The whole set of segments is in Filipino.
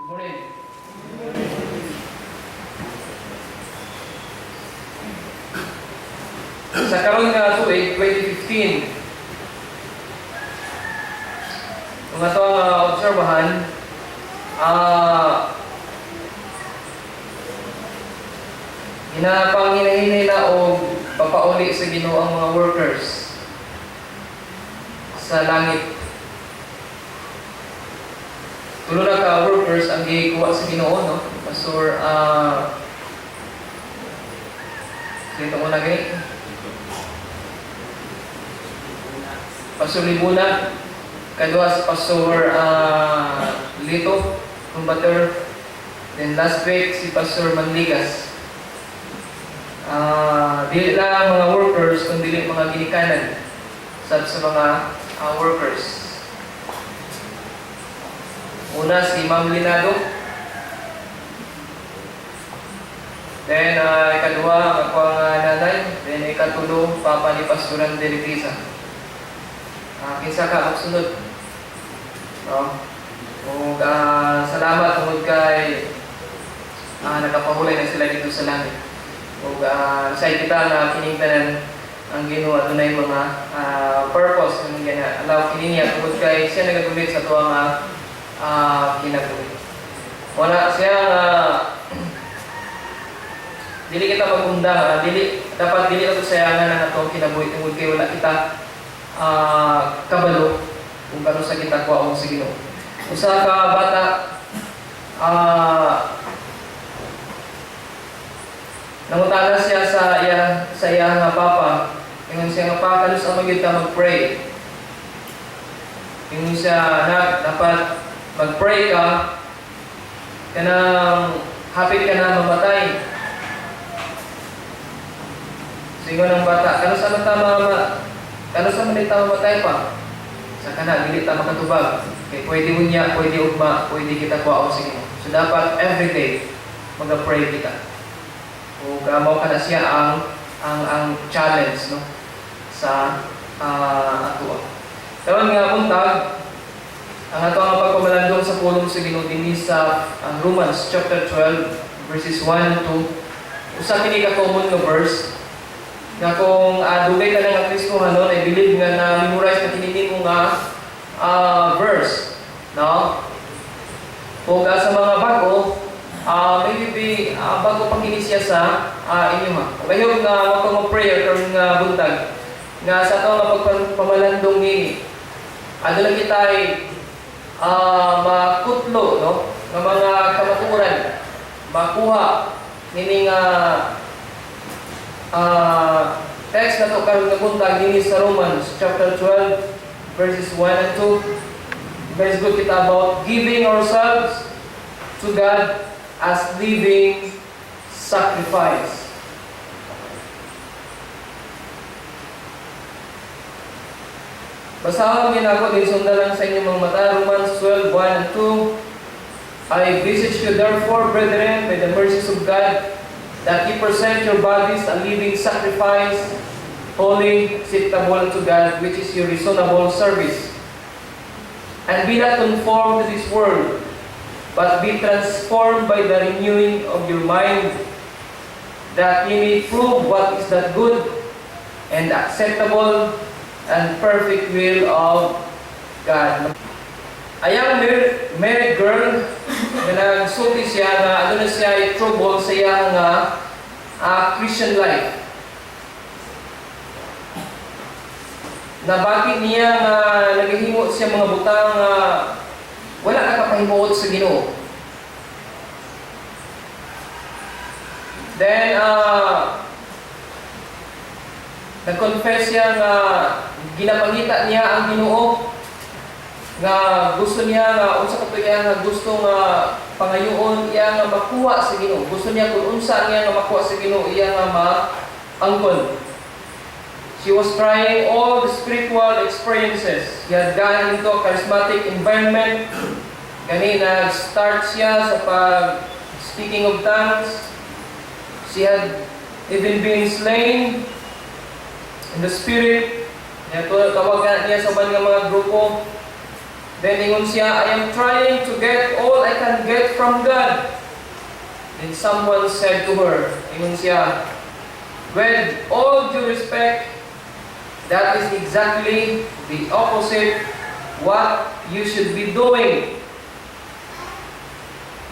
Good morning. Sa karon nga tuig 2015, kung ato obserbahan, ginapanghinay na o papauli sa Ginoo ang mga workers sa langit. Tulo na ka workers ang gikuha sa Ginoo, no? Pastor, dito muna gani. Pastor Libuna, kadua si Pastor Lito, combater. Then last week si Pastor Manligas. Dili lang mga workers, kundi dili mga ginikanan sa mga workers. Una si Ma'am Linado. Then ikadua ako ang nanay. Then ikatulo papa ni Pastoran Delicisa. Kinsa ka magsunod. No? Ug salamat tungod kay nagapahulay na sila dito sa langit. Ug say kita na kiningtanan ang Ginoo adunay mga purpose ng gana. Allow kini niya tungod kay siya nagagulit sa tuwa nga kinabuhi. Wala siya dili kita magunda, dapat dili ato sayangan ang atong kinabuhi tungod kay wala kita kabalo kung kano sa kita kuwaon sa Ginoo. Usa ka bata nangutana siya sa iya nga papa, ingon siya nga papa kanus amang gyud ta mag-pray. Ingon siya dapat mag-pray ka kanang hapit ka na mamatay. Sigo ng bata, kano sa manita mamatay pa? Sa kana, dili ta makatubag. Okay, pwede mo niya, pwede ugma, pwede kita kuwaon sa Ginoo. So dapat everyday mag-pray kita. O kamaw ka na siya ang challenge, no, sa ato. Tawag nga buntag, ang ato nga pagpamalandong sa pulong sa Ginoo dinhi sa Romans chapter 12 verses 1 and 2. Usa kini ka common nga verse nga kung dugay ka lang at least kung I believe nga na memorize na kinini mo nga verse, no? Kung sa mga bago, maybe bago pang inisya sa inyo ha. Ngayon nga mga prayer karong buntag nga sa ato nga pagpamalandong ni aduna kita ay makutlo, no, ng mga kamaturan makuha nini nga text na to karong nabuntag nini sa Romans chapter 12 verses 1 and 2. Very good kita about giving ourselves to God as living sacrifice. Basahan niyo ako din sundalan sa inyong mga mata, Romans 12, 1 and 2. I beseech you therefore, brethren, by the mercies of God, that ye present your bodies a living sacrifice, holy, acceptable unto God, which is your reasonable service. And be not conformed to this world, but be transformed by the renewing of your mind, that ye may prove what is that good and acceptable and perfect will of God. A young married girl na nagsulti siya na ano na siya trouble sa iyang Christian life. Na bakit niya naghihimo siya mga butang wala nakapahimuot sa Ginoo. Then nag-confess siya nga ginapangita niya ang Ginoo nga gusto niya nga unsa kato iya nga gusto nga pangayoon iya nga makuha sa Ginoo. Gusto niya kung unsa niya nga makuha sa Ginoo iya nga maangkon. She was trying all the spiritual experiences. She had gone into a charismatic environment. Gani nag-start siya sa speaking of tongues. She had even been slain in the spirit. Tawag niya sa mga grupo. Then ingon siya, I am trying to get all I can get from God. Then someone said to her, ingon siya, with all due respect, that is exactly the opposite what you should be doing.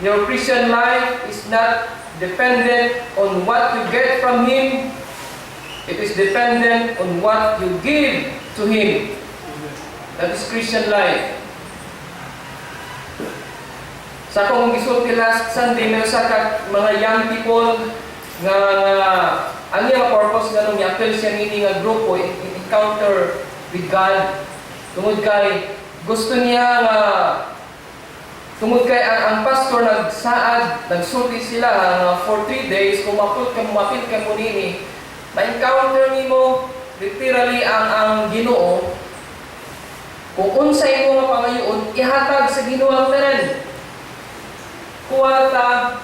Your Christian life is not dependent on what you get from Him. It is dependent on what you give to Him. That is Christian life. Sa akong gisulti last Sunday, may usa ka mga young people nga ang iya purpose nga nung i-appeal siya nini nga grupo encounter with God. Tungod kay gusto niya nga tungod kay ang pastor nagsaad, nagsulti sila nga for 3 days kung mapil ka mo nini, ma-encounter nimo literally ang Ginoo. Kung unsay mo nga pangayoon, ihatag sa Ginoo ang tanan. Kuwata,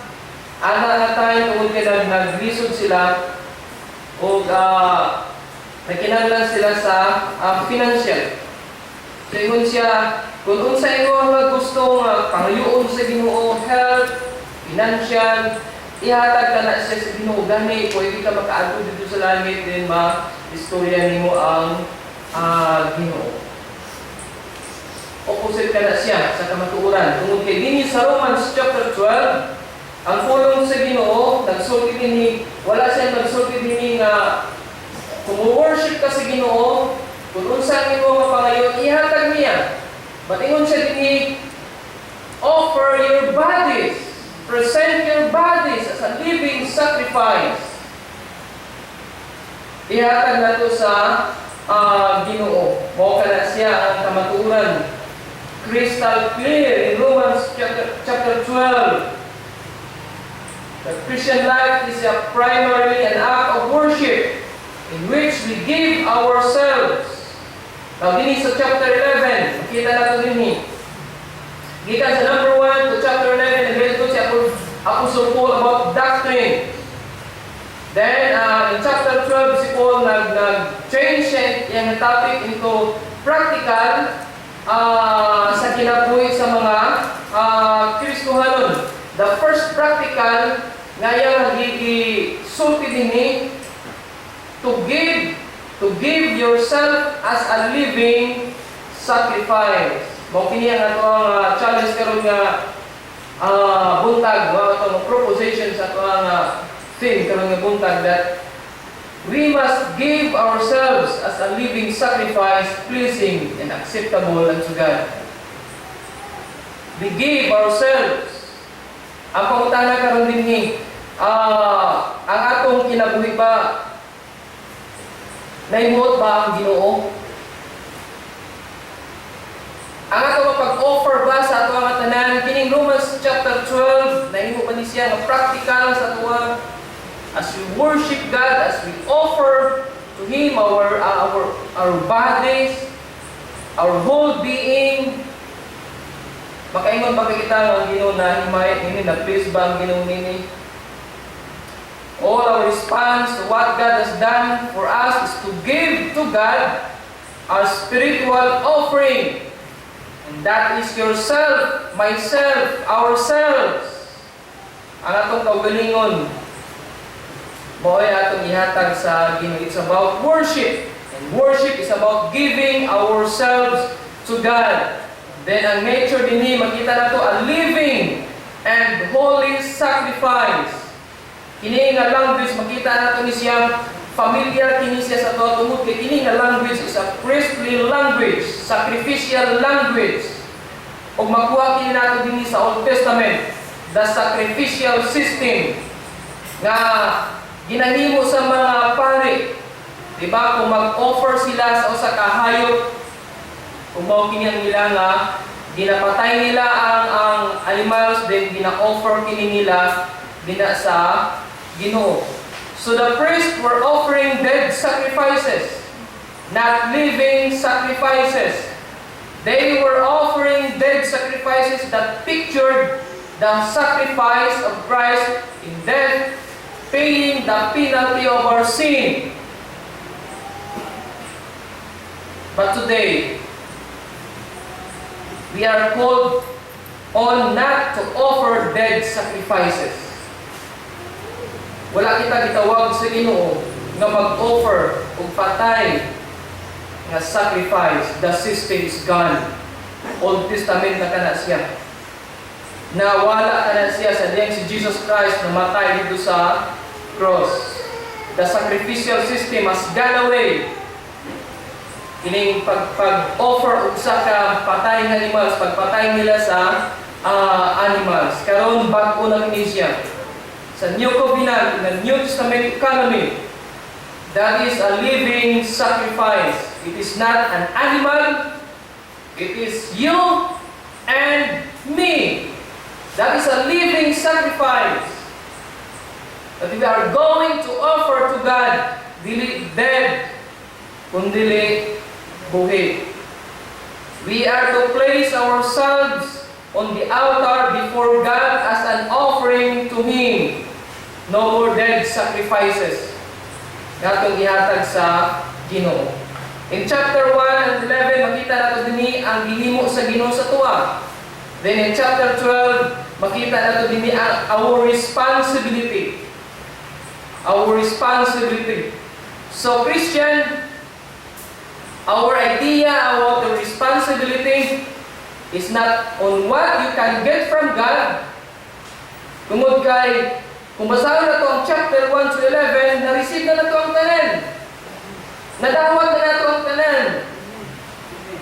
ana na tayo tungod kay naglisod sila o nakinahanglan sila sa financial. So ingon siya, kung unsay mo nga gusto nga pangayoon sa Ginoo, health, financial, ihatag ka na siya sa Ginoo. Gani, pwede ka makaadto dito sa langit, din ma-istorya nimo ang Ginoo. Opposite ka na siya sa kamatuoran. Tungod kay dinhi sa Romans chapter 12, ang pulong sa Ginoo, nagsulti dinhi, wala siya nagsulti dinhi nga kung worship ka sa Ginoo, kung unsa ang imo nga pangayon, ihatag niya. But ingon siya dinhi, offer your bodies, present your bodies as a living sacrifice. Ihatag nato sa Ginoo. Mao kana siya ang kamatuoran. Crystal clear in Romans chapter 12. The Christian life is primarily an act of worship in which we give ourselves. Now, din sa chapter 11, makita natin din. Gikan sa number 1 to chapter 11, nag-read ko si Apostle Paul about doctrine. Then, in chapter 12, si Paul nag-change yung topic into practical sa kinabuhi sa mga Kristohanon. The first practical ngayang gisulti dinhi to give yourself as a living sacrifice. Mao kini ang atong challenge karon nga buntag, atong proposition sa atong theme karon nga buntag, that we must give ourselves as a living sacrifice, pleasing and acceptable unto God. We give ourselves. Ang pangutana karon dinhi, ang atong kinabuhi ba nahimuot ba ang Ginoo? Ang atong pag-offer ba sa atong mga tanan, kining Romans chapter 12, nahimuot ba ni siya nga practical sa atong as we worship God, as we offer to Him our bodies, our whole being. Makaingon ba kita ang Ginoo na himayat nini, na please ba ang Ginoo nini? All our response to what God has done for us is to give to God our spiritual offering. And that is yourself, myself, ourselves. Ang atong kaugalingon, mo'y atong ihatag sa Ginoo. It's about worship. And worship is about giving ourselves to God. Then ang nature dinhi, makita nato a living and holy sacrifice. Kini nga language, makita nato ni siya, familiar kini siya sa tuwa tungod kay kini nga language is a priestly language, sacrificial language. Og makuha kini nato dinhi sa Old Testament, the sacrificial system nga ginahimo sa mga pari. Diba? Kung mag-offer sila sa usa ka hayop, kung mao kini ang nila nga ginapatay nila ang animals, then gina-offer kini nila dina sa Ginoo. So the priests were offering dead sacrifices, not living sacrifices. They were offering dead sacrifices that pictured the sacrifice of Christ in death, paying the penalty of our sin. But today, We are called on not to offer dead sacrifices. Wala kita gitawag sa Ginoo nga mag-offer o patay nga sacrifice. The system is gone. Old Testament na kana siya. Nawala kana siya sa diyang si Jesus Christ na matay dito sa cross. The sacrificial system has gone away. Kining pag-offer og sa ka patay nga animals, pagpatay nila sa animals. Karon bag-o na kini siya. Sa New Covenant, the New Testament economy, that is a living sacrifice. It is not an animal. It is you and me. That is a living sacrifice that we are going to offer to God. Dili dead, kundili buhi. We are to place ourselves on the altar before God as an offering to Him. No more dead sacrifices. Natong ihatag sa Ginoo. In chapter 1 and 11, makita nato dinhi ang gihimo sa Ginoo sa tuwa. Then in chapter 12, makita nato dinhi ang our responsibility. Our responsibility. So Christian, our idea about the responsibility is not on what you can get from God. Tungod kay, kung basahin na ito ang chapter 1 to 11, na-receive na ito ang tanan. Nadawat na ito ang tanan.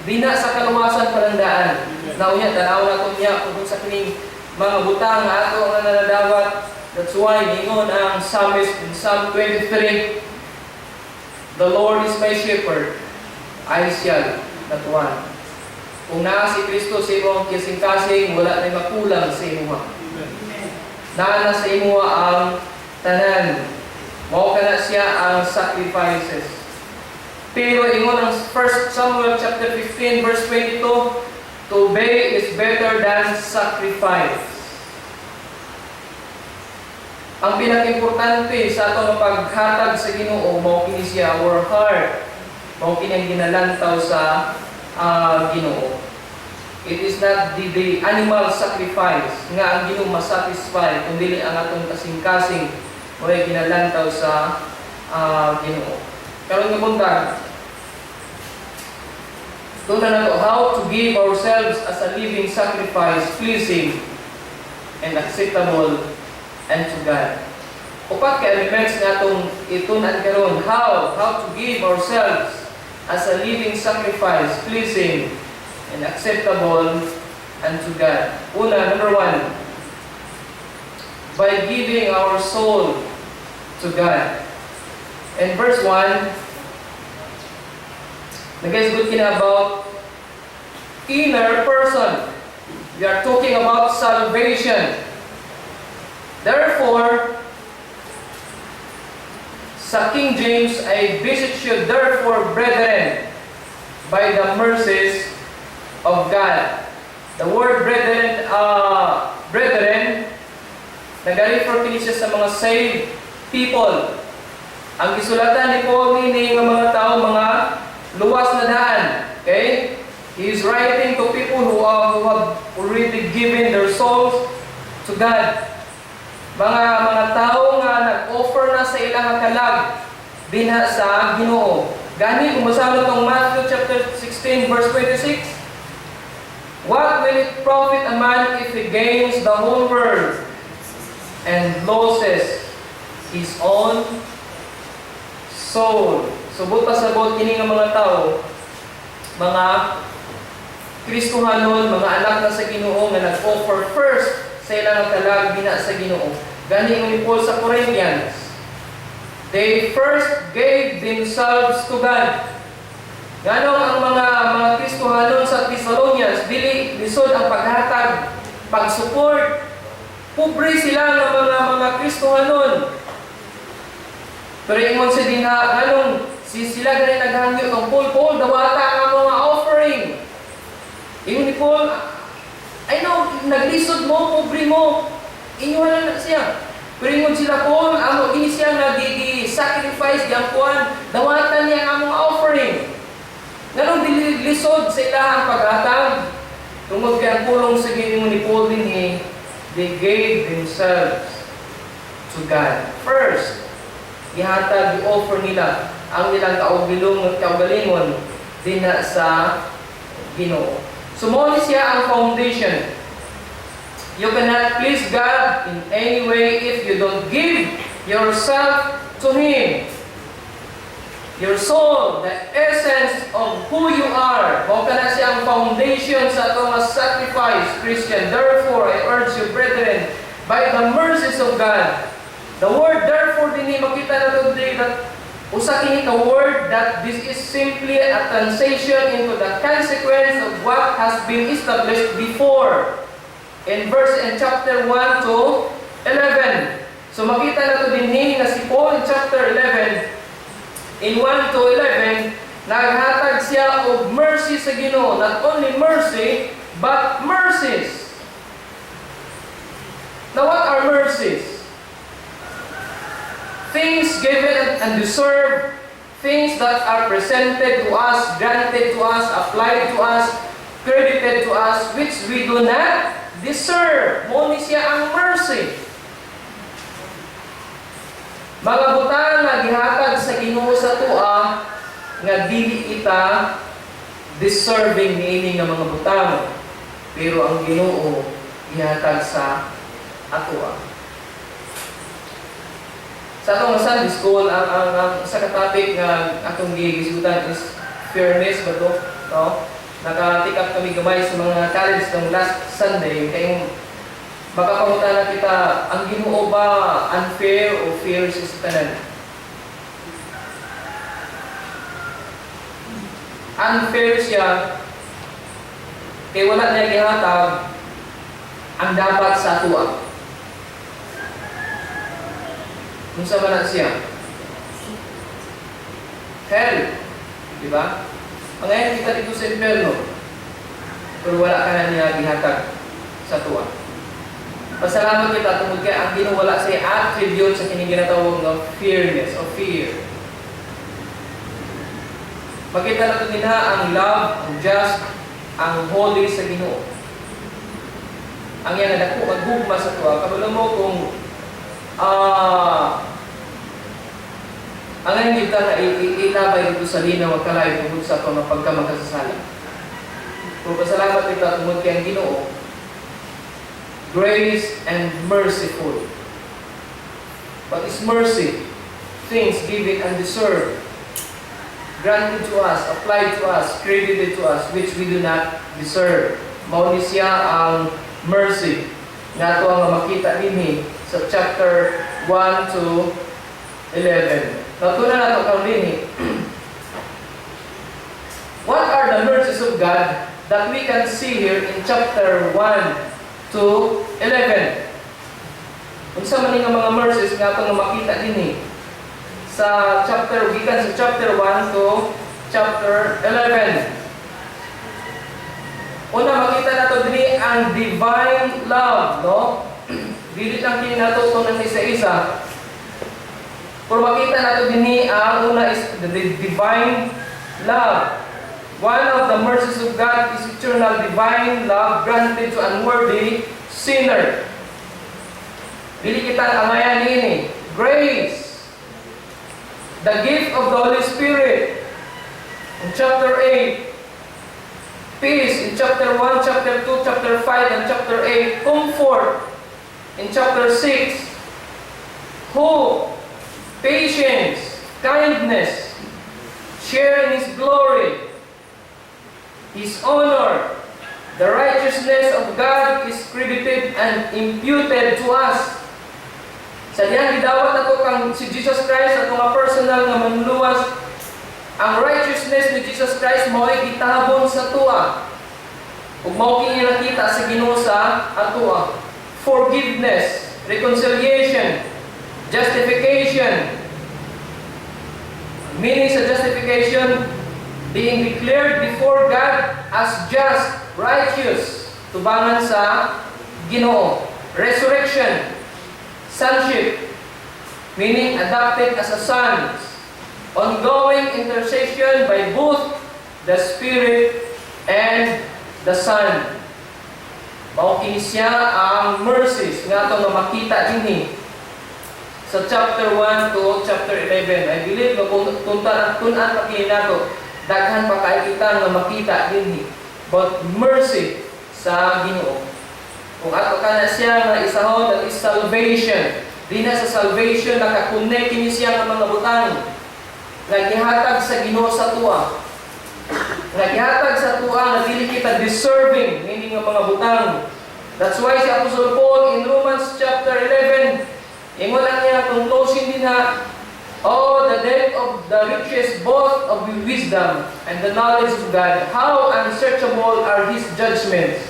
Dina sa kaluwasan palandaan. Naunya, tanaw na ito niya kung sa kining mga butang na ito ang nanadawat. That's why, ingon ang psalmist in Psalm 23, the Lord is my shepherd, I shall not want. Kung naa si Kristo sa imo ang kasing-kasing, wala na makulang sa imo. Naa na sa imo ang tanan. Mao kana siya ang sacrifices. Pero ingon ang 1 Samuel chapter 15 verse 22, to obey is better than sacrifice. Ang pinaka-importante sa ato ng paghatag sa Ginoo, mao kini siya our heart. Mao kini ang ginalantaw sa Ginoo. It is not the animal sacrifice nga ang Ginoo masatisfy, kundi ang atong kasing-kasing o ay ginalantaw sa Ginoo. Karon nga buntag, doon na nato how to give ourselves as a living sacrifice, pleasing and acceptable unto God. Upat ka elements nga itong itunan karon, how to give ourselves as a living sacrifice, pleasing and acceptable unto God. Una, number 1, by giving our soul to God. In verse 1, nag-isgot kina about inner person. We are talking about salvation. Therefore, sa King James, I beseech you, therefore, brethren, by the mercies of God. The word brethren, nag-refer kini siya sa mga saved people. Ang gisulatan ni Paul meaning ng mga tao, mga luwas na daan. Okay? He is writing to people who have already given their souls to God. Mga tao nga nag-offer na sa ilang kalag dinha sa Ginoo. Gani kung basahin itong Matthew chapter 16 verse 26, what will it profit a man if he gains the whole world and loses his own soul? So buta sabot kini nga mga tao, mga Kristohanon, mga anak na sa Ginoo nga nag-offer first sa ilang kalag bina sa Ginoo. Gani ni Paul sa Corinthians, they first gave themselves to God. Ngano ang mga Kristohanon sa Thessalonians, dili lisod ang paghatag, pag-support. Pobre sila ng mga Kristohanon. Pero ingon sa dinha, anong sila gani naghangyo kang Paul, dawata ang mga offering. Ingon ni Paul, I know, naglisod mo, pobre mo. Inyuhan na siya. Pero ingon sila, Paul, amo ini siya nag-sacrifice, diangkuhan, dawatan niya ang mga offering. Ganong lisod sa ilahang paghatag. Tungod kay ang pulong sa Ginoo ni Paul dinhi, they gave themselves to God. First, gihatag, i-offer nila ang ilang kaugalingon dinha sa Ginoo. So mo ni siya ang foundation. You cannot please God in any way if you don't give yourself to Him. Your soul, the essence of who you are. Mao kana siya ang foundation sa atong sacrifice, Christian. Therefore, I urge you, brethren, by the mercies of God. The word therefore dinhi makita nato today that usa kini ka word that this is simply a translation into the consequence of what has been established before. In chapter 1 to 11. So makita nato dinhi nga si Paul in chapter 11, in 1 to 11, naghatag siya og mercy sa Ginoo. Not only mercy, but mercies. Now what are mercies? Things given and deserved, things that are presented to us, granted to us, applied to us, credited to us, which we do not deserve. Mo ni siya ang mercy. Mga butang nga gihatag sa Ginoo sa tua nga dili ita deserving niini nga mga butang, pero ang Ginoo gihatag sa atua. Sa atong Sunday school, ang sa ka-topic nga atong gigisutan is fairness ba to? No? Naka-pick up kami gamay sa mga college ng last Sunday kay makapangutan kita, ang Ginoo ba unfair o fair sa tanan? Unfair siya kay wala niya gihatag ang dapat sa atua. Unsa man siya? Hell, di ba? Ngayon kita dito sa impyerno, pero wala ka na niya gihatag sa atua. Pasalamat kita tungod kay ang Ginoo wala sa attribute sa kining ginatawag nga fearness o fear. Makita nato dinha ang love, ang just, ang holy sa Ginoo. Ang yan na dako maggugma sa tuwa. Kabalo mo kung ang ngayon kita na itabay dito sa linaw at kalay tungkol sa ito ng pagkamakasasala. Kung pasalamat kita tungkol kay ang Ginoo, grace and merciful. What is mercy? Things given and deserved, granted to us, applied to us, credited to us, which we do not deserve. Mao ni siya ang mercy nga ito ang makita dinhi sa chapter 1 to 11. Natunan nato karon dinhi. What are the mercies of God that we can see here in chapter 1 to 11? Unsa man nga mga mercies nga atong makita dinhi sa gikan sa chapter 1 to chapter 11. Una makita nato dinhi ang divine love, no? Dili lang kini nato ng isa-isa. Pero makita nato dinhi ang una is the divine love. One of the mercies of God is eternal divine love granted to unworthy sinner. Dili kita angayan ini. Grace, the gift of the Holy Spirit in chapter 8. Peace in chapter 1, chapter 2, chapter 5, and chapter 8. Comfort in chapter 6. Hope, patience, kindness, share in His glory, His honor. The righteousness of God is credited and imputed to us. Sa diyan gidawat nato kang si Jesus Christ ato nga personal nga manluwas. Ang righteousness ni Jesus Christ mao ay gitabon sa tuwa. Ug mao kini nakita sa Ginoo sa atua. Forgiveness, reconciliation, justification. Meaning sa justification, being declared before God as just, righteous, tubangan sa Ginoo. Resurrection, sonship, meaning adopted as a son. Ongoing intercession by both the Spirit and the Son. Mao kini siya ang mercies nga ato nga makita dinhi sa chapter 1 to chapter 11. I believe nga kung tunan pa kini nato, daghan pa kay kita nga makita dinhi but mercy sa Ginoo. Kung ato kana siya nga isahon that is salvation. Di na sa salvation nakakonect kini siya nga mga butang nga gihatag sa Ginoo sa tuwa. Nga gihatag sa tuwa nga dili kita deserving meaning nga mga butang. That's why si Apostle Paul in Romans chapter 11, ingon lang niya kung closing din ha, oh, the depth of the riches both of the wisdom and the knowledge of God, how unsearchable are His judgments,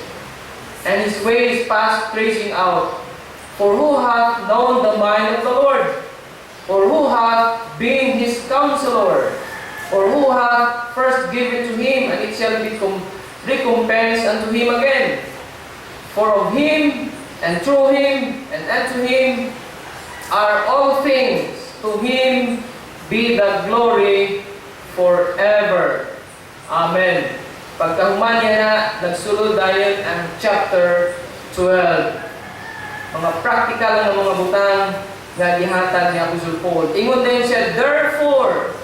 and His ways past tracing out. For who hath known the mind of the Lord? Or who hath been His counselor? Or who hath first given to Him, and it shall be recompensed unto Him again? For of Him, and through Him, and unto Him are all things. To Him be the glory forever. Amen. Pagkahuman niya na, nagsulod dahil ang chapter 12. Mga practical ng mga butang nga gihatag ni Apostle Paul. Ingon din siya, therefore,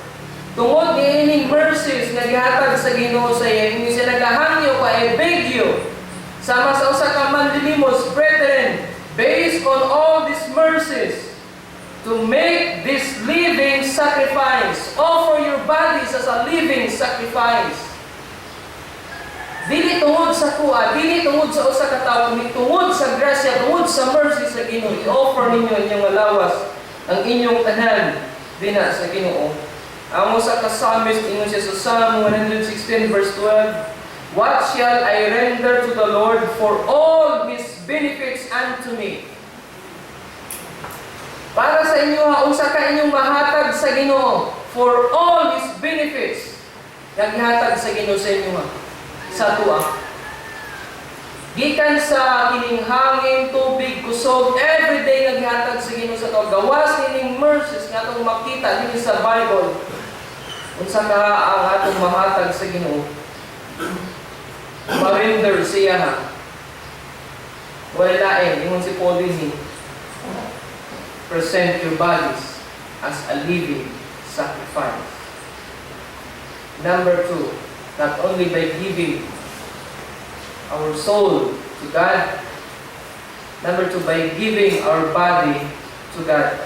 tungod niining mercies nga gihatag sa Ginoo sa iya, hindi siya nagahangyo pa, I beg you, sama sa usa ka manlinimos, brethren, based on all these mercies, to make this living sacrifice, offer your bodies as a living sacrifice. Dili tungod sa kuha, dili tungod sa usa ka tawo, kundi tungod sa grasya, tungod sa mercy sa Ginoo, i-offer ninyo inyong malawas ang inyong tanan dina sa Ginoo. Ang usa ka psalmist ingon siya sa Psalm 116 verse 12, what shall I render to the Lord for all His benefits unto me? Para sa inyo ha, unsa ka inyong mahatag sa Ginoo for all His benefits. Naghatag sa Ginoo sa inyo ha, sa tuwa. Gikan sa kining hangin, tubig, kusog, everyday naghatag sa Ginoo sa tuwa. Gawas kining mercies nga atong makita dinhi sa Bible. Unsa ka ang atong mahatag sa Ginoo? Marinder siya ha. Wala lain, ingon si Paul din, present your bodies as a living sacrifice. Number 2, not only by giving our soul to God, number 2, by giving our body to God.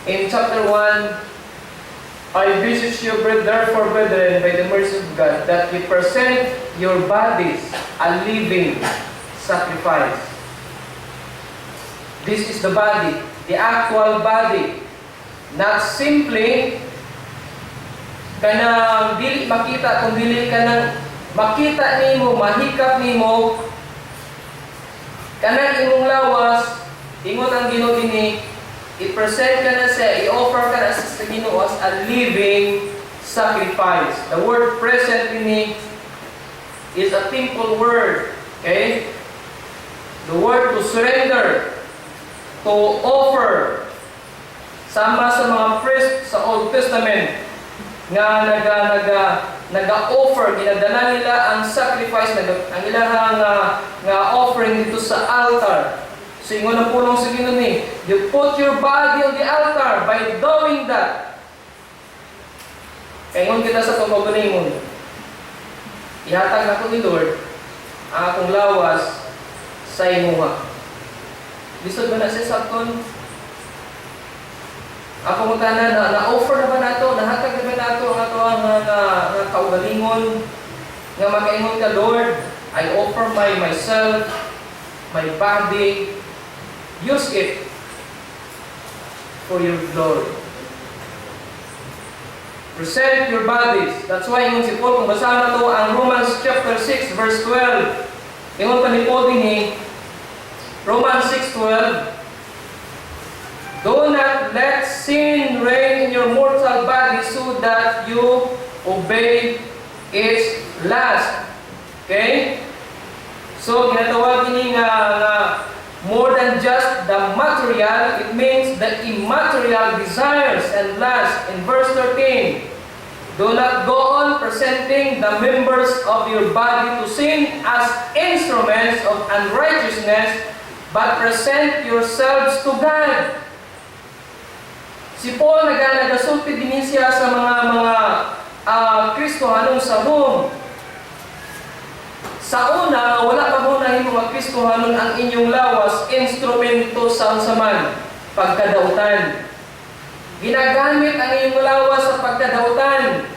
In chapter 1, I beseech you, therefore, brethren, by the mercy of God, that you present your bodies a living sacrifice. This is the body, the actual body. Not simply kanang dili makita, kung dili kanang makita nimo, mahikap nimo, kanang imong lawas, ingon ang Ginoo dinhi, i-present ka na siya, i-offer ka na sa Ginoo as a living sacrifice. The word present dinhi is a simple word. Okay? The word to surrender, to offer. Sama sa mga priest sa Old Testament nga naga-offer, ginadala nila ang sacrifice, ang ilang nga offering dito sa altar. So, ingon ang pulong sa Ginoo ni, you put your body on the altar by doing that. Kaya ingon kita sa pagbabalingon, ihatag na ko ni Lord ang akong lawas sa imuha. Lisod ba na siya sakton? Ako magkana na-offer na ba nato, nahatag na ba nato ang ato ang kaugalingon nga makaingon ka, Lord, I offer myself, my body, use it for your glory. Present your bodies. That's why ingon si Paul, kung basahan na to ang Romans chapter 6 verse 12. Ingon pa ni Paul din Romans 6:12. Do not let sin reign in your mortal body so that you obey its lust. Okay? So, ginatawag ini nga more than just the material, it means the immaterial desires and lust. In verse 13, Do not go on presenting the members of your body to sin as instruments of unrighteousness, but present yourselves to God. Si Paul nagasulti din siya sa mga Kristohanong sa Rome. Sa una, wala pa muna yung mga Kristohanon ang inyong lawas, instrumento sa ansaman, pagkadautan. Ginagamit ang inyong lawas sa pagkadautan.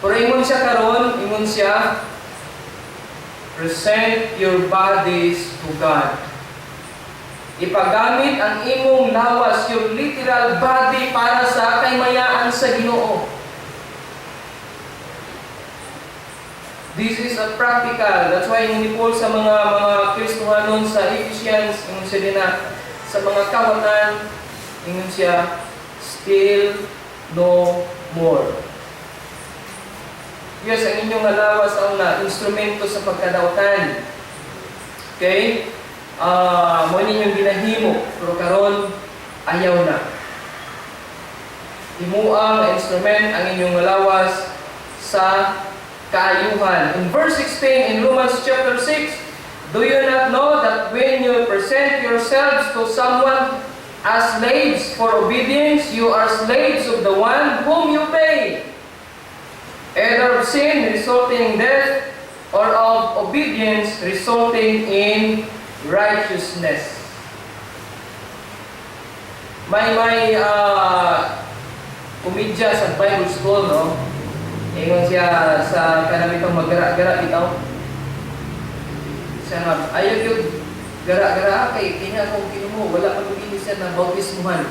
Pero ingon siya karon, ingon siya, present your bodies to God. Ipagamit ang imong lawas, your literal body, para sa kaymayaan sa Ginoo. This is a practical. That's why hindi Paul sa mga Kristohanon sa Ephesians, ingon siya din na sa mga kawatan, ingon siya, still no more. Yes, ang inyong lawas ang instrumento sa pagkadautan. Okay? Mo ninyong ginahimo, pero karon ayaw na. Himuang instrument ang inyong lawas sa kaayuhan. In verse 16 in Romans chapter 6, do you not know that when you present yourselves to someone as slaves for obedience, you are slaves of the one whom you obey, either of sin resulting in death, or of obedience resulting in righteousness. May komedya sa Bible school, no? Ingon siya sa kanang itong maggara-gara bitaw. Siya nga, ayaw yung gara-gara kay kanya kung kinumo, wala pa nung siya na bautismuhan.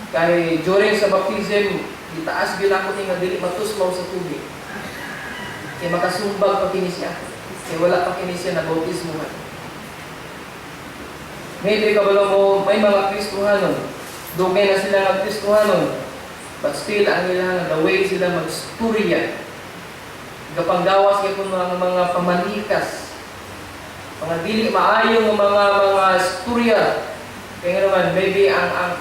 Kay during sa baptism, itaas yun ako nga dili matusmaw sa tubig. Kaya makasumbag pa kini siya. Kaya wala pa kini siya na bautismuhan. Maybe kabalo mo, may mga Kristohanon. Dugay na sila ng Kristohanon. But still, ang ilang, the way sila mag-istorya. Kapanggawas kayo kung mga pamanikas. Mga dili maayong mga istorya. Kaya naman, maybe ang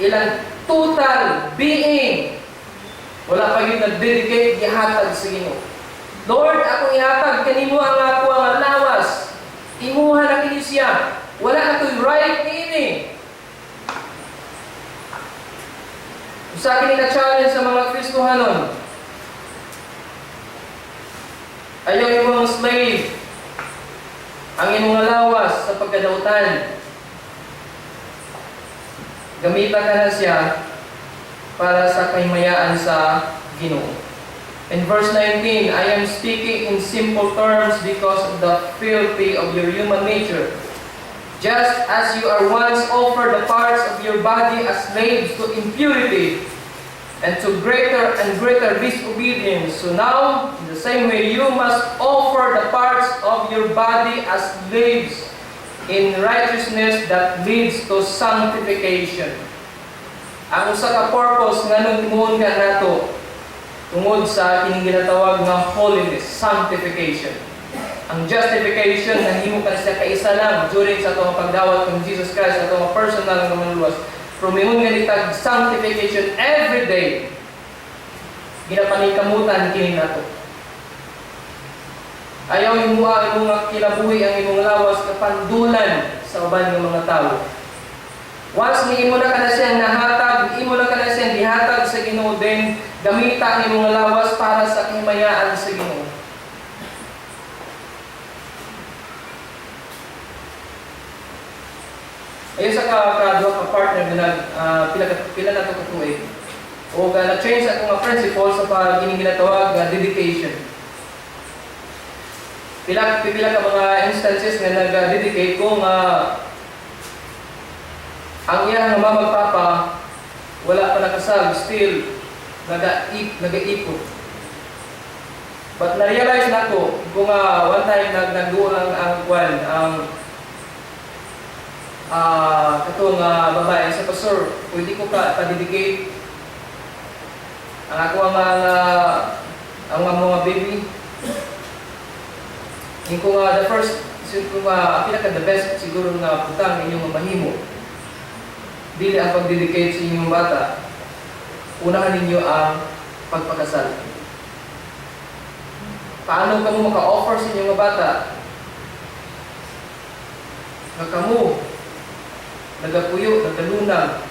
ilang total being, wala pa yun nag-dedicate, ihatag sa Ginoo. Lord, akong ihatag, kanimo ang ako ang lawas. Imuha na kini siya. Wala na to'y right ini. Sa akin na-challenge sa mga Kristohanon, ayaw yung mga slave, ang imong lawas sa pagkadautan. Gamitan ka na siya para sa kaymayaan sa Ginoo. In verse 19, I am speaking in simple terms because of the filthy of your human nature. Just as you are once offered the parts of your body as slaves to impurity and to greater and greater disobedience, so now, in the same way, you must offer the parts of your body as slaves in righteousness that leads to sanctification. Ang usa ka purpose nga nung timuon ka nato tungod sa kining ginatawag nga holiness, sanctification. Ang justification na himo ka siya kaisa lang during sa atong pagdawat kang Jesus Christ, sa atong personal nga manluwas. Pero mingon nga nitag sanctification every day. Ginapaningkamutan kini nato. Ayaw imo nga kinabuhi ang imong lawas kapandulan sa uban ng mga tao. Once ni imo na kana siyang nahatag, imo na kana siyang gihatag sa Ginoo, din gamita ang imong lawas para sa kahimayaan sa Ginoo. Ayun sa kadwa ka partner na pila na ito katuig. O na-change ako nga principle sa ginatawag dedication. Pila ka mga instances nga nag-dedicate ko nga ang iyang mama magpapa wala pa nakasal, still nag-iipot. But na-realize na ko kung one time nagduo lang ang katong babae sa pastor, pwede ko pa-dedicate ang ako ang mga baby. Yung kung the first, kung pinaka the best siguro nga putang inyong mahimo, dili ang pag-dedicate sa inyong bata. unahan ninyo ang pagpakasal. Paano ka mo maka-offer sa inyong mga bata? Na kamo nagapuyo, nagalunag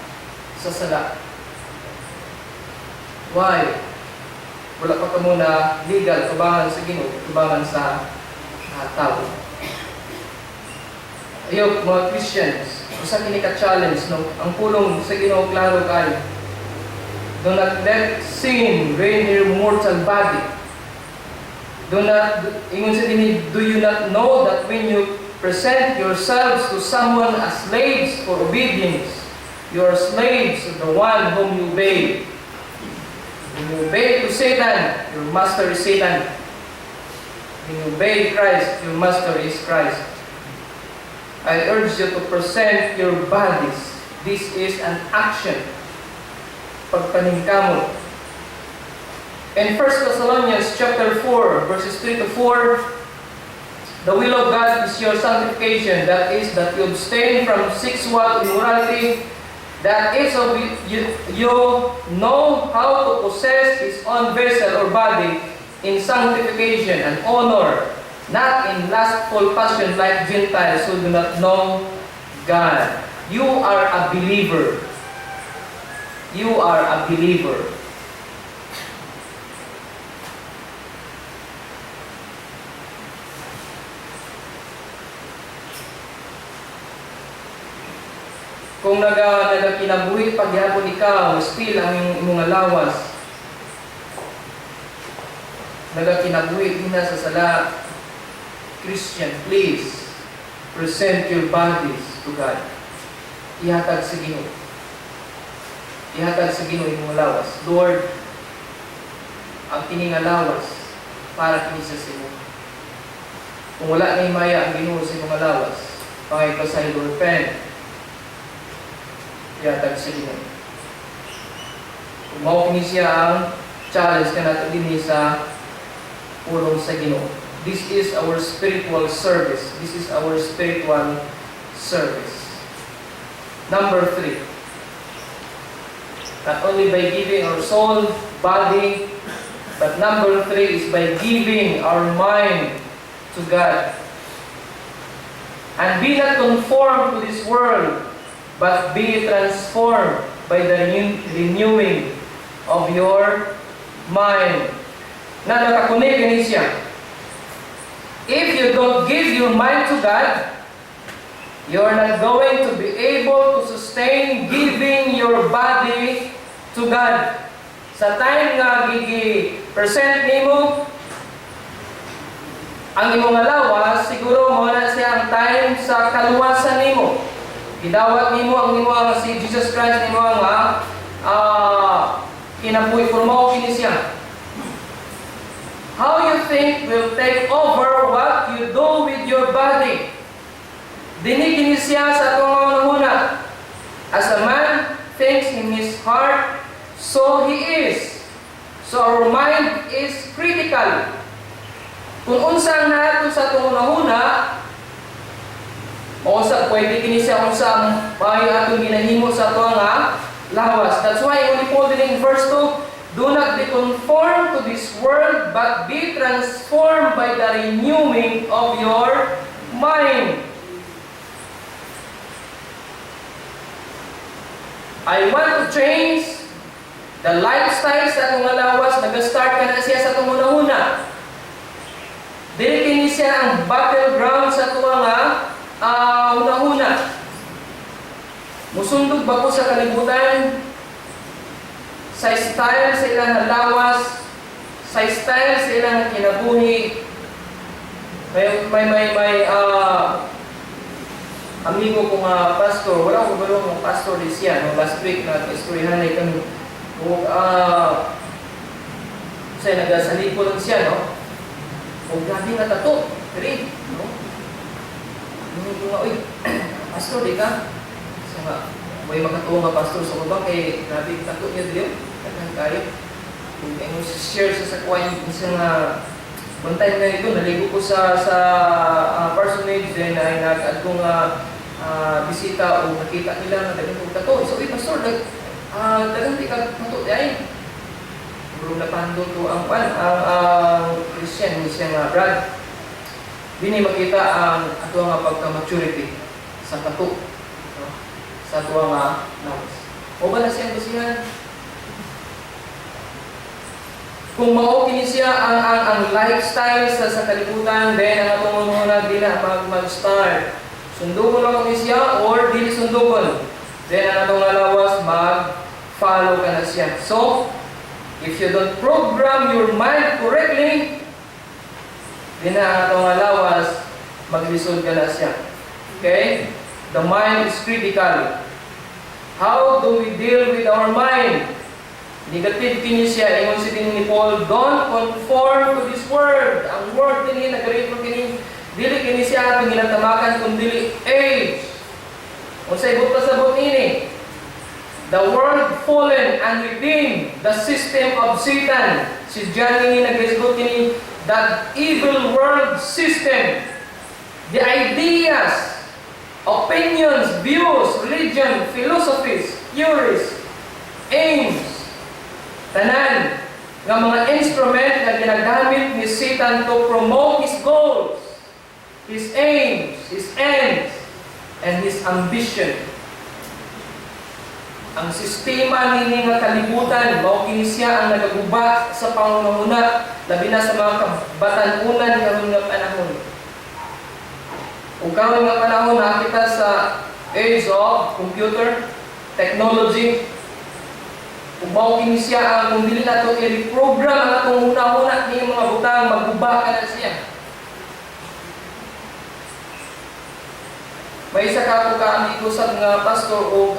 sa sala. Why? Wala pa ka muna legal, tubangan sa Ginoo, tubangan sa tao. Ayaw, mga Christians, isa kini ka-challenge, no? Ang pulong sa Ginoo, klaro kayo. Do not let sin reign in your mortal body. Ingon sa dinhi, do you not know that when you present yourselves to someone as slaves for obedience, you are slaves of the one whom you obey. When you obey to Satan, your master is Satan. When you obey Christ, your master is Christ. I urge you to present your bodies. This is an action. Pagpaningkamot. In 1 Thessalonians chapter 4, verses 3 to 4, the will of God is your sanctification, that is, that you abstain from sexual immorality, that is, you know how to possess His own vessel or body in sanctification and honor, not in lustful passion like Gentiles who do not know God. You are a believer. You are a believer. Kung nagakinabuhi pagyapon ikaw, still ang imong alawas. Nagakinabuhi din na sa sala. Christian, please present your bodies to God. Ihatag sa Ginoo. Ihatag sa Ginoo imong alawas. Lord, ang kining alawas para kini sa Ginoo. Kung wala na himaya ang Ginoo sa imong alawas, pangay ka sa Lord, repent. Ihatag sa Ginoo. Kung mao kini siya ang challenge ka nato dinhi sa pulong sa Ginoo. This is our spiritual service. This is our spiritual service. Number 3. Not only by giving our soul, body, but number 3 is by giving our mind to God. And be not conformed to this world, but be transformed by the renewing of your mind. Na nakakunik ini siya. If you don't give your mind to God, you are not going to be able to sustain giving your body to God. Sa time nga gigi-present nimo ang imong alawas, siguro mo na siya ang time sa kaluwasan nimo. Gidawat nimo ang nimo ang si Jesus Christ nimo nga kinabuhi formo kini siya. How you think will take over what you do with your body. Dinigini siya sa atong una. As a man thinks in his heart, so he is. So our mind is critical. Kung unsa ang nato sa atong una, mausap pwede kini siya unsa maayo atong ginahimo sa atong lawas. That's why only Paul in verse 2, do not be conformed to this world, but be transformed by the renewing of your mind. I want to change the lifestyle sa atong lawas. Nag-start ka na siya sa atong una-una. Dili kini siya ang battleground sa atong una-una. Musundog ba ko sa kalibutan? Sa style sa ilang lawas, sa style sa ilang kinabuhi. May amigo kong pastor, wala ko balong ng pastor din siya. No? Last week na istoryahan ay kami. Kasi nagasaliko lang siya, no? O grabe nga tato, pero no? Uy, pastor, di ka? Kasi nga, may makatuwa nga pastor sa baba, kay grabe tato niya din. Kaya kayo. Kung mo share sa kway, isang one time na ito, naligo ko sa personage, then ay nag-add kong bisita o nakita nila na dagang tato. So, pastor, Dagang di ka matuti ay. Puro na pando to ang Christian, siya nga Brad. Dini makita ang ato nga pagka-maturity sa kato. No? Sa ato nga nawas. O ba na siyang basihan? Kung mao kini siya ang lifestyle sa kalibutan, then ang atong muna di na mag-start. Sundugon lang kini siya or dili sundugon. Then ang atong lawas mag-follow ka na siya. So, if you don't program your mind correctly, di na atong lawas maglisod ka na siya. Okay? The mind is critical. How do we deal with our mind? Negative kini siya, ingon si ni Paul, don't conform to this world. Ang word kini, nag-refer kini, dili kini siya atong ginatamakan kung dili age. Kung sa ibot pasabot ini, the world fallen and within the system of Satan. Si John ini nag-refer kini, that evil world system, the ideas, opinions, views, religion, philosophies, theories, aims, tanan nga mga instrument na ginagamit ni Satan to promote his goals, his aims, his ends, and his ambition. Ang sistema nini nga kalibutan, mao kini siya ang nagaguba sa pangunahuna, labi na sa mga kabatan-unan karon nga panahon. Ug karon nga panahon nakita sa age of computer technology. Kung mao kini siya ang kung dili nato i-reprogram ang atong una-una ni mga butang, magguba ka na siya. May isa ka ko kaambi ko sa mga pastor o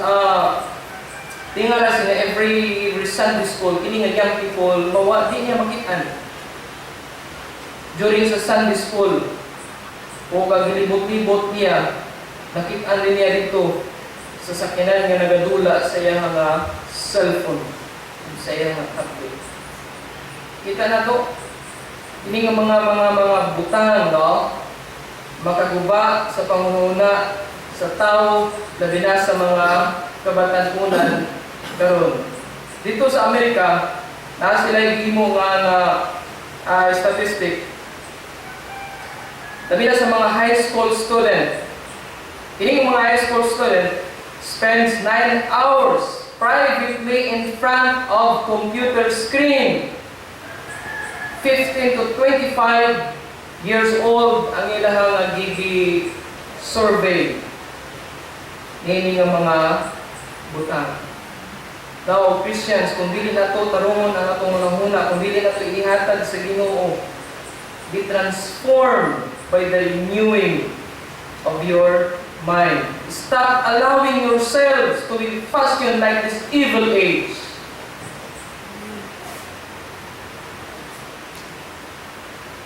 tingala sila every Sunday school, kini nga young people, mawa di niya makitaan. During sa Sunday school, o kagilibot-libot niya, nakitaan din niya dito sa sakyanan nga nagadula sa iyang mga cellphone, sa iyang mga tablet. Kita na to, ini nga mga butang, no? Makaguba sa pangununa sa tao, labi na sa mga kabatan-unan karon. Dito sa Amerika, na sila gihimo nga statistic. Labi na sa mga high school student. Ini mga high school student spends 9 hours privately in front of computer screen. 15 to 25 years old ang ilahang gibi survey. Nini nga mga butang. Now, Christians, kung dili na to tarungon ang atong manahuna, kung dili na to ihatag sa Ginoo, be transformed by the renewing of your mind. Stop allowing yourselves to be fashioned like this evil age.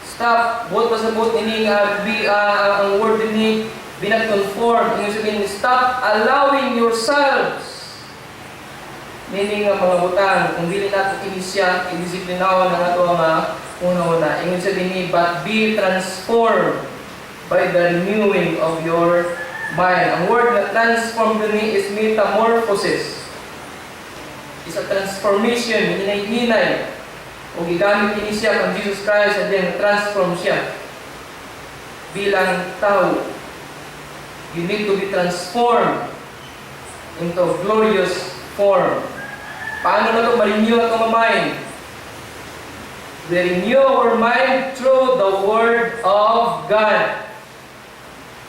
Stop, buot pasabot ini ang word ini binag-conform. Yung sabihin, stop allowing yourselves. Meaning nga mga butang, kung dili nato inisya, i-disiplinawan na nato nga una-una. Yung sabihin, but be transformed by the renewing of your mind. Ang word na transform din is metamorphosis. It's a transformation, hinay-hinay. O gigamit ini siya kung Jesus Christ at then transform siya bilang tao. You need to be transformed into glorious form. Paano na ito ma-renew ang itong mind? We renew our mind through the Word of God.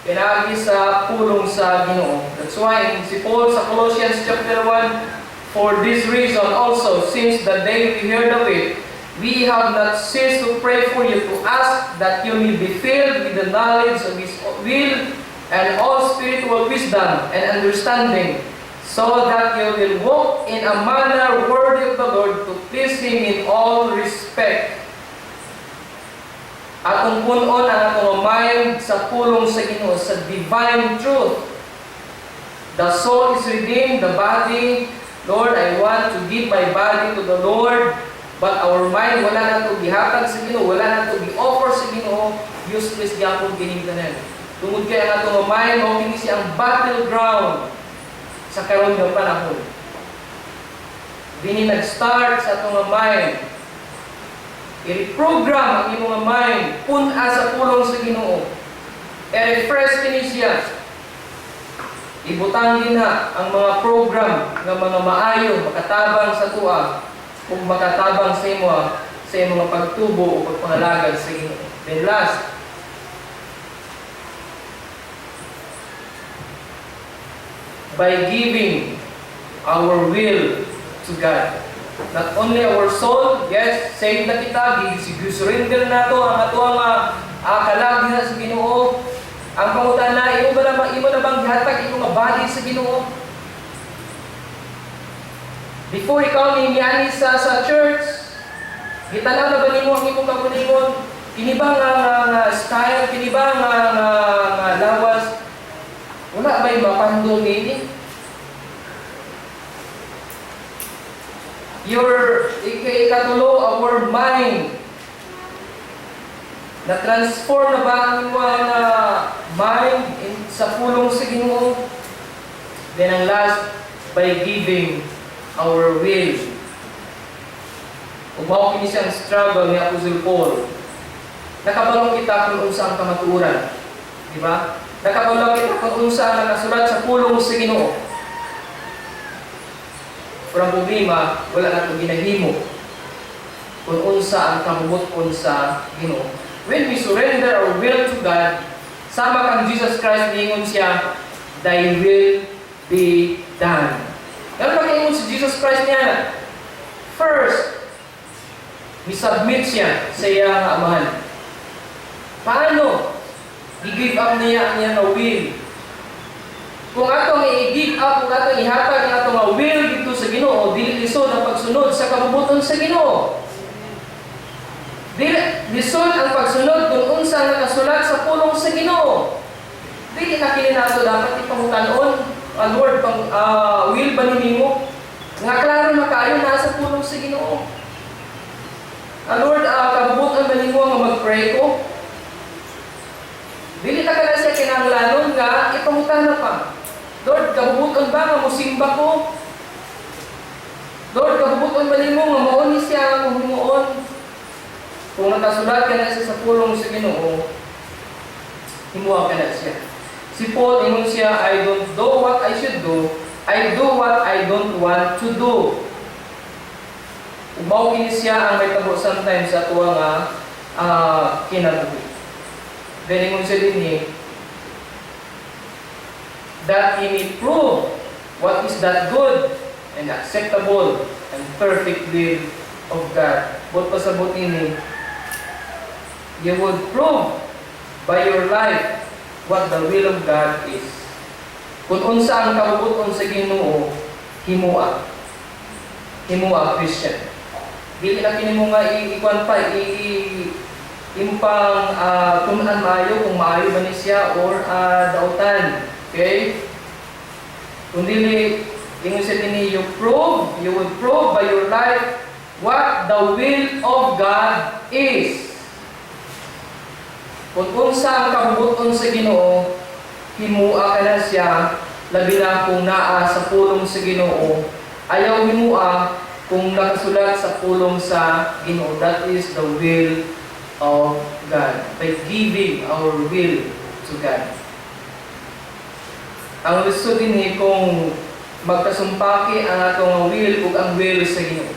Pinagi sa pulong sa Ginoo. That's why si Paul sa Colossians chapter 1, for this reason also, since the day we heard of it, we have not ceased to pray for you, to ask that you may be filled with the knowledge of His will and all spiritual wisdom and understanding, so that you will walk in a manner worthy of the Lord, to please Him in all respect. Atong punon ang atong mind sa pulong sa Ginoo, sa divine truth. The soul is redeemed, the body, Lord, I want to give my body to the Lord, but our mind, wala na ito gihatag sa Ginoo, wala na ito gi-offer sa Ginoo, useless gyapon ginigdanan. Tungod kay ang atong mind, mao kini siyang battleground sa karon nga panahon. Bini nag-start sa atong mind. I-reprogram ang imong mind pun-a sa pulong sa Ginoo. I-refresh kini siya. Ibutang din na ang mga program ng mga maayo, makatabang sa tuwa, kung makatabang sa imo sa imong pagtubo o pagpangalagad sa Ginoo. Then last, by giving our will to God. Not only our soul, yes, saved na kita, surrender na to ang atuang kalagi na sa Ginoo. Ang pangutan na, imo na bang gihatag imo nga body sa Ginoo? Before ikaw nimiani sa church, gitanaw na ba nimo ang imong kagulingon? Kini ba nga style, kini ba nga lawas? Wala ba'y mapandong ini? Ikatulo, our mind. Na-transform na ba ang inyong mind sa pulong sa Ginoo? Then ang last, by giving our will. Ubaw kini siyang struggle ni Apostle Paul. Nakabalong kita kung unsa ang kamatuoran. Di ba? Nakabalong kita kung unsa ang nakasulat sa pulong sa Ginoo. Pero ang problema, wala na ito ginahimo kung unsa ang kamubuton sa Ginoo. When we surrender our will to God, sama kang Jesus Christ, niingon siya, thy will be done. Ano mag-ingon si Jesus Christ niya? First, submit siya sa iyang amahan. Paano? I-give up niya ang iyang will. Kung atong i-give up, kung atong ihatag ang atong will dito sa Ginoo, dili lisod ang pagsunod sa kabubuton sa Ginoo. Dili lisod ang pagsunod kung unsa nakasulat sa pulong sa Ginoo. Dili na kini nato dapat ipangutan-on, Lord, will ba nimo? Nga klaro na kaayo nasa pulong sa Ginoo. Lord, kabubuton ba nimo nga mag-pray ko? Dili na kana siya kinahanglanon nga ipangutan na pa. Lord, kabubuton ba nga musimba ko? Lord, kabubuton ba nimo nga mauni siya nga himuon? Kung nakasulat ka na siya sa pulong sa Ginoo, himuha ka na siya. Si Paul, ingon siya, I don't do what I should do, I do what I don't want to do. Ubaw kini siya ang may tabo sometimes sa tuwa nga kinabuhi. Then ingon siya din ni, that he may prove what is that good and acceptable and perfect will of God. But pasabot ini, you would prove by your life what the will of God is. Kung unsa ang kabubuton sa Ginoo, himua. Himua, Christian. Dili na kini mo nga ikuan pa, impang tunan maayo kung maayo ba ni siya or dautan. Okay? Kung dili, ingon siya din you would prove by your life what the will of God is. Kung unsa ang kabubuton sa Ginoo, himua ka na siya, labi na kung naa sa pulong sa Ginoo. Ayaw himua kung nakasulat sa pulong sa Ginoo. That is the will of God. By giving our will to God. Ang gusto din kung magkasumpaki ang atong will ug ang will sa Ginoo.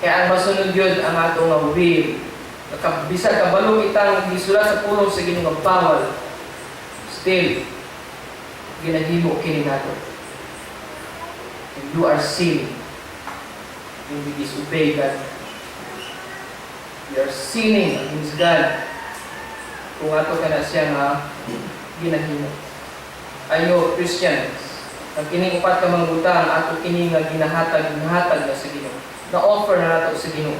Kaya ang masunod yun ang atong will. Bisag kabalo itang gisulat sa pulong sa Ginoo bawal. Still, ginahimo kini nato. And you are sinning when we disobey God. You are sinning against God. Kung ato ka na siya nga ginahimo. Ayo, Christians, ang kining upat ka mga butang, ato kining nga ginahatag na sa Ginoo. Na-offer na nato sa Ginoo.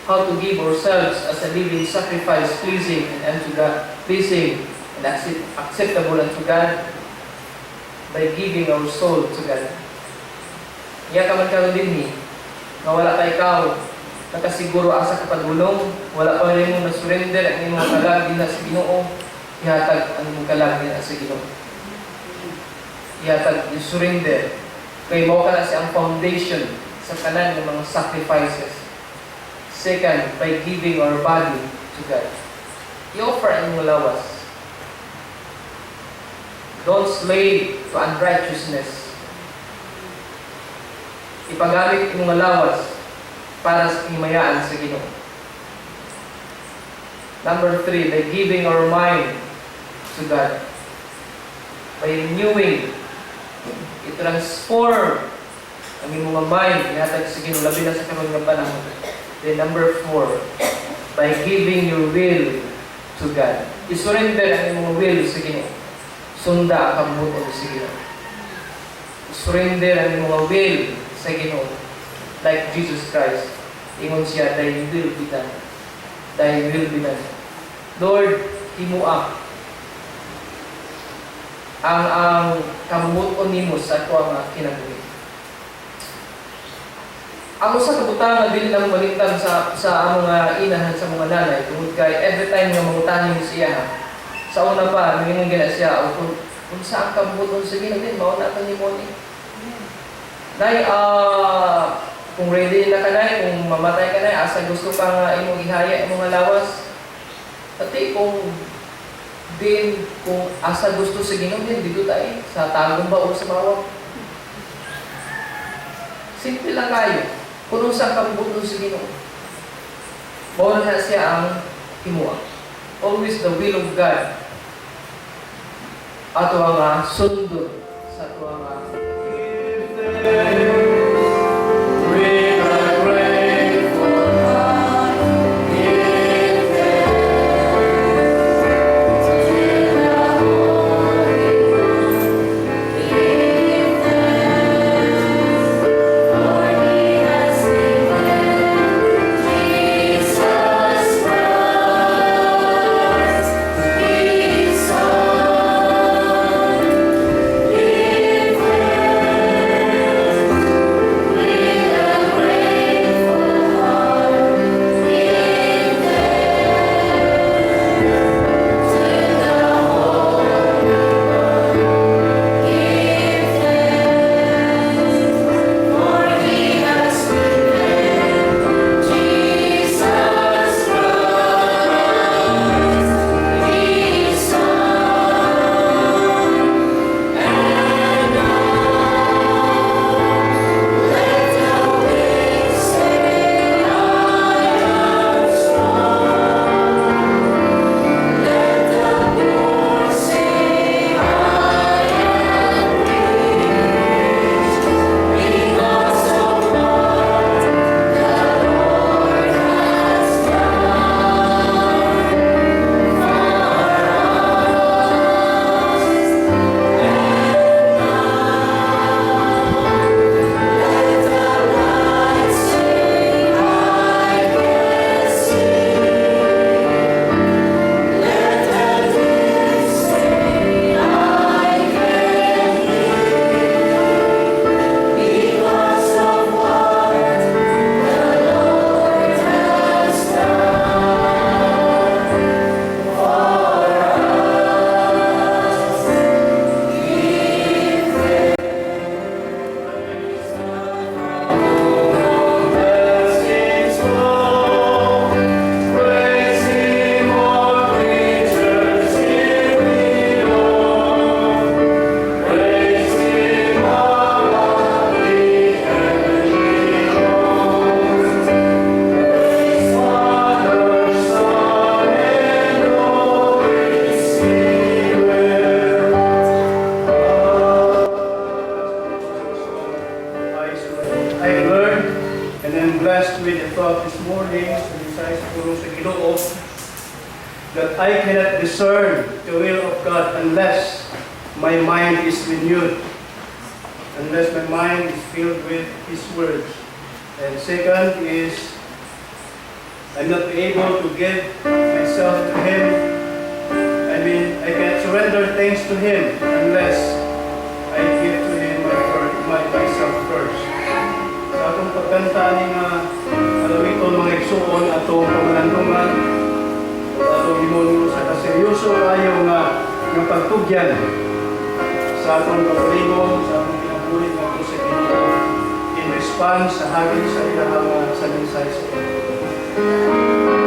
How to give ourselves as a living sacrifice, pleasing and unto God, pleasing and acceptable unto God, by giving our soul to God. Iya ka man karon din nga wala ka ikaw nakasiguro asa ka pagulong, wala pa rin mo na-surrender ang imong kalag din sa Ginoo, ihatag ang imong kalag din sa Ginoo. ihatag, i-surrender. Kay mao kana siya ang foundation sa kanan ng mga sacrifices. Second, by giving our body to God. I-offer ang mga lawas. Don't slave to unrighteousness. Ipagamit ang mga lawas para sa himayaan sa Ginoo. Number 3, by giving our mind to God. By renewing, i-transform ang mga mind, ihatag sa Ginoo, labi na sa karon nga panahon. Then number 4, by giving your will to God. I-surrender ang mga will sa Ginoo. Sunda ang kabuton sa Ginoo. I-surrender ang mga will sa Ginoo. Like Jesus Christ. Ingon siya, thy will be done. Thy will be done. Lord, himuak ang kabuton nimo sa ato nga kinabuhi. Ang usa ka butang nga dili lang malingtan sa mga inahan sa mga nanay tungod kay every time nga mangutanin siya sa una pa mingon gina siya kung saan ka buton sa Ginoo din mao na nimo ni. Nay kung ready na kanay, kung mamatay ka na, asa gusto ka nga imong ihaya imong lawas. Pati kung asa gusto sa Ginoo din dito tayo sa tagong ba o sa bawang. Simple lang kayo. Kung saan ka buton sa Ginoo. Mao na siya ang himuak. Always the will of God. Ato ang sundot sa ato ang that I cannot discern the will of God unless my mind is renewed, unless my mind is filled with His words. And second is, I'm not able to give myself to Him. I can't surrender things to Him unless I give to Him myself first. Sa atong pagkanta ni nga alawiton mga igsuon atong pamalandungan, atong himulo sa kaseryoso ayaw nga pagtugyan sa atong kaulingon, sa atong pinabulit nato sa Ginoo in response sa hagit sa ilahang sa mensahe sa